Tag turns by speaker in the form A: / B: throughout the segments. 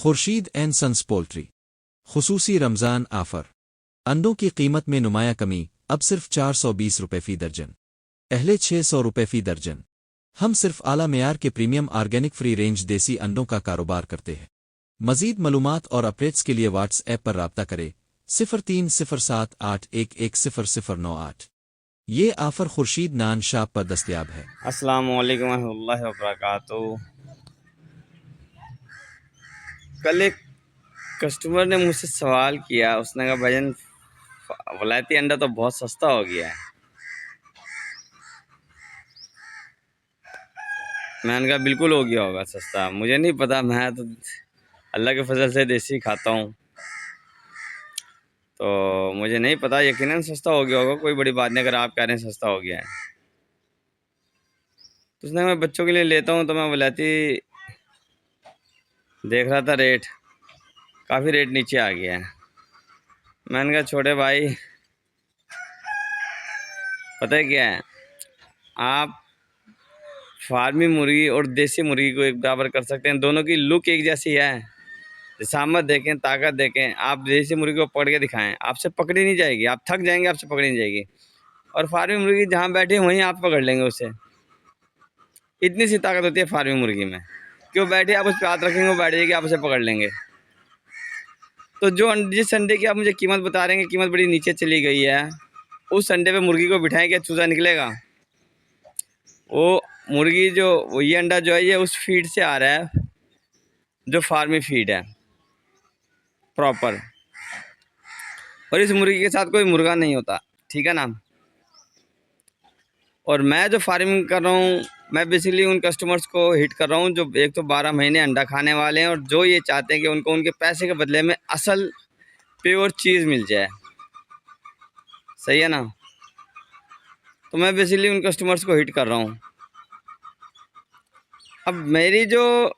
A: Khurshid and sons poultry खुसूसी Ramzan offer. अंडों की कीमत में नुमाया कमी, अब सिर्फ 420 रुपये फ़ी दर्जन, पहले 600 रुपये फ़ी दर्जन। हम सिर्फ आला मेयार के प्रीमियम ऑर्गेनिक फ्री रेंज देसी अंडों का कारोबार करते हैं। मज़ीद मालूमात और अपडेट्स के लिए व्हाट्सएप पर राब्ता करें 030781100098। ये आफर खुर्शीद नान शॉप पर दस्तयाब है।
B: अस्सलामु अलैकुम रहमतुल्लाहि व बरकातुहू। कल एक कस्टमर ने मुझसे सवाल किया, उसने कहा भाईजान वलायती अंडा तो बहुत सस्ता हो गया है। मैंने कहा बिल्कुल हो गया होगा सस्ता, मुझे नहीं पता, मैं तो अल्लाह के फजल से देसी खाता हूँ, तो मुझे नहीं पता। यकीनन सस्ता हो गया होगा, कोई बड़ी बात नहीं अगर आप कह रहे हैं सस्ता हो गया है। तो उसने मैं बच्चों के लिए लेता हूँ तो मैं वलायती देख रहा था, रेट काफ़ी रेट नीचे आ गया है। मैंने कहा छोटे भाई पता है क्या है, आप फार्मी मुर्गी और देसी मुर्गी को एक बराबर कर सकते हैं। दोनों की लुक एक जैसी है, जिसामत देखें, ताकत देखें। आप देसी मुर्गी को पकड़ के दिखाएं, आपसे पकड़ी नहीं जाएगी, आप थक जाएंगे, आपसे पकड़ी नहीं जाएगी। और फार्मी मुर्गी जहाँ बैठे वहीं आप पकड़ लेंगे उसे। इतनी सी ताकत होती है फार्मी मुर्गी में कि वो बैठे, आप उस पर हाथ रखेंगे, वो बैठ जाएगी, आप उसे पकड़ लेंगे। तो जिस अंडे की आप मुझे कीमत बता रहे हैं, कीमत बड़ी नीचे चली गई है, उस अंडे पे मुर्गी को बिठाएं, क्या चूजा निकलेगा? वो मुर्गी जो ये अंडा जो है ये उस फीड से आ रहा है जो फार्मी फीड है प्रॉपर, और इस मुर्गी के साथ कोई मुर्गा नहीं होता, ठीक है ना। और मैं जो फार्मिंग कर रहा हूँ, मैं बेसिकली उन कस्टमर्स को हिट कर रहा हूँ जो एक तो 12 महीने अंडा खाने वाले हैं और जो ये चाहते हैं कि उनको उनके पैसे के बदले में असल प्योर चीज़ मिल जाए। सही है ना। तो मैं बेसिकली उन कस्टमर्स को हिट कर रहा हूँ। अब मेरी जो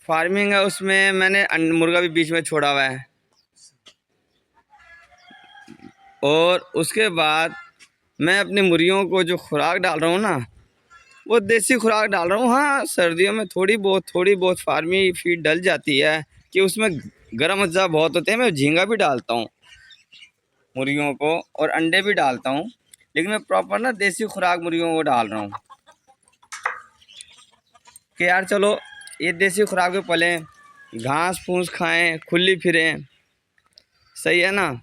B: फार्मिंग है उसमें मैंने मुर्गा भी बीच में छोड़ा हुआ है, और उसके बाद मैं अपनी मुर्गियों को जो खुराक डाल रहा हूँ ना, वो देसी खुराक डाल रहा हूँ। हाँ, सर्दियों में थोड़ी बहुत फार्मी फीड डल जाती है कि उसमें गर्म अज्जा बहुत होते हैं। मैं झींगा भी डालता हूँ मुर्गियों को और अंडे भी डालता हूँ, लेकिन मैं प्रॉपर ना देसी खुराक मुर्गियों को डाल रहा हूँ कि यार चलो ये देसी खुराक पे पलें, घास फूस खाएं, खुली फिरें। सही है ना।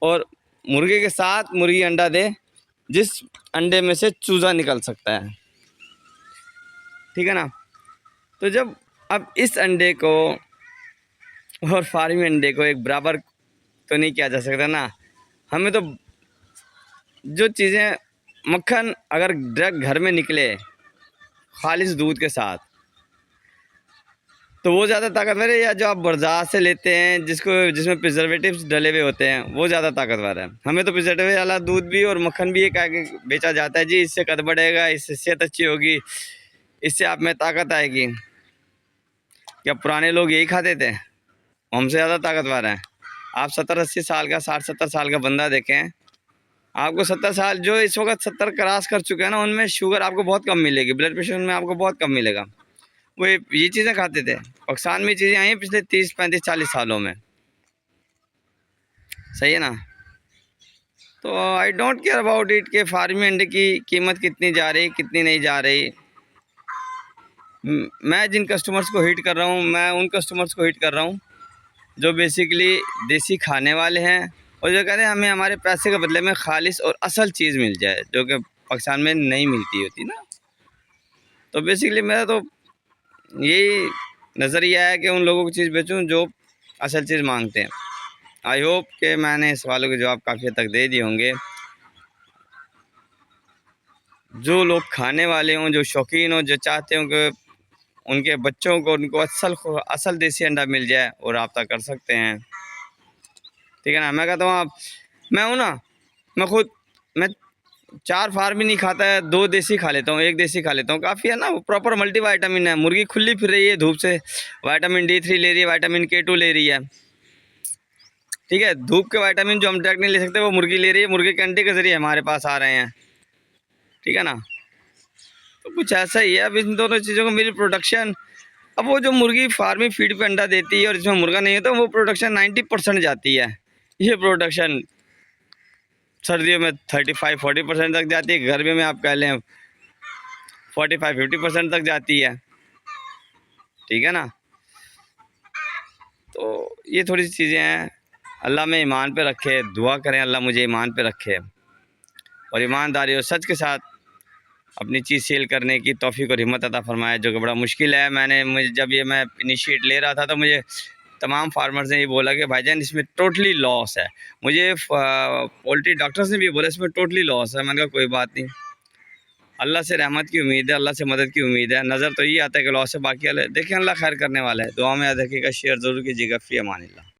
B: और मुर्गे के साथ मुर्गी अंडा दे जिस अंडे में से चूज़ा निकल सकता है, ठीक है ना। तो जब अब इस अंडे को और फार्मी अंडे को एक बराबर तो नहीं किया जा सकता ना। हमें तो जो चीज़ें, मक्खन अगर डायरेक्ट घर में निकले खालिश दूध के साथ, तो वो ज़्यादा ताकतवर है, या जो आप बाजार से लेते हैं जिसमें प्रिजर्वेटिव्स डले हुए होते हैं, वो ज़्यादा ताकतवर है। हमें तो प्रिजर्वेटिव वाला दूध भी और मक्खन भी ये कह के बेचा जाता है, जी इससे कद बढ़ेगा, इससे सेहत अच्छी होगी, इससे आप में ताकत आएगी। क्या पुराने लोग यही खाते थे? हमसे ज़्यादा ताकतवर हैं। आप 70-80 साल का, 60-70 साल का बंदा देखें, आपको 70 साल, जो इस वक्त 70 क्रॉस कर चुके हैं ना, उनमें शुगर आपको बहुत कम मिलेगी, ब्लड प्रेशर में आपको बहुत कम मिलेगा। वो ये चीज़ें खाते थे। पाकिस्तान में चीज़ें आई हैं पिछले 30-35-40 सालों में। सही है ना। तो I don't care about it कि फार्मी अंडे की कीमत कितनी जा रही, कितनी नहीं जा रही। मैं जिन कस्टमर्स को हिट कर रहा हूँ, मैं उन कस्टमर्स को हिट कर रहा हूँ जो बेसिकली देसी खाने वाले हैं और जो कहते हैं हमें हमारे पैसे के बदले में खालिश और असल चीज़ मिल जाए, जो कि पाकिस्तान में नहीं मिलती होती ना। तो बेसिकली मेरा तो यही नज़रिया है कि उन लोगों की चीज़ बेचूं जो असल चीज़ मांगते हैं। आई होप कि मैंने सवालों के जवाब काफ़ी हद तक दे दिए होंगे। जो लोग खाने वाले हों, जो शौकीन हों, जो चाहते हों कि उनके बच्चों को उनको असल देसी अंडा मिल जाए, और रब्ता कर सकते हैं, ठीक है ना। मैं कहता हूँ आप, मैं हूँ ना, मैं 4 फार्मी नहीं खाता है, 2 देसी खा लेता हूँ, 1 देसी खा लेता हूँ, काफ़ी है ना। वो प्रॉपर मल्टीविटामिन है। मुर्गी खुली फिर रही है धूप से, विटामिन D3 ले रही है, विटामिन K2 ले रही है, ठीक है। धूप के विटामिन जो हम डायरेक्ट नहीं ले सकते वो मुर्गी ले रही है, मुर्गी के अंडे के ज़रिए हमारे पास आ रहे हैं, ठीक है ना। तो कुछ ऐसा ही है। अब इन दोनों चीज़ों को मिल प्रोडक्शन अब वो जो मुर्गी फार्मिंग फीड पे अंडा देती है और इसमें मुर्गा नहीं होता, वो प्रोडक्शन 90% जाती है। ये प्रोडक्शन सर्दियों में 35-40% तक जाती है, गर्मियों में आप कह लें 45-50% तक जाती है। ठीक है ना। तो ये थोड़ी सी चीज़ें हैं। अल्लाह में ईमान पे रखे, दुआ करें अल्लाह मुझे ईमान पे रखे और ईमानदारी और सच के साथ अपनी चीज़ सेल करने की तौफीक और हिम्मत अता फरमाए, जो कि बड़ा मुश्किल है। मुझे जब ये मैं इनिशिएट ले रहा था तो मुझे तमाम फार्मर्स ने ये बोला कि भाईजान इसमें टोटली लॉस है। मुझे पोल्ट्री डॉक्टर्स ने भी बोला इसमें टोटली लॉस है। मैंने कहा कोई बात नहीं, अल्लाह से रहमत की उम्मीद है, अल्लाह से मदद की उम्मीद है। नज़र तो ये आता है कि लॉस है, बाकी देखें अल्लाह खैर करने वाला है। दुआ में याद रखिएगा, शेयर ज़रूर कीजिएगा। फ़ी अमानिल्लाह।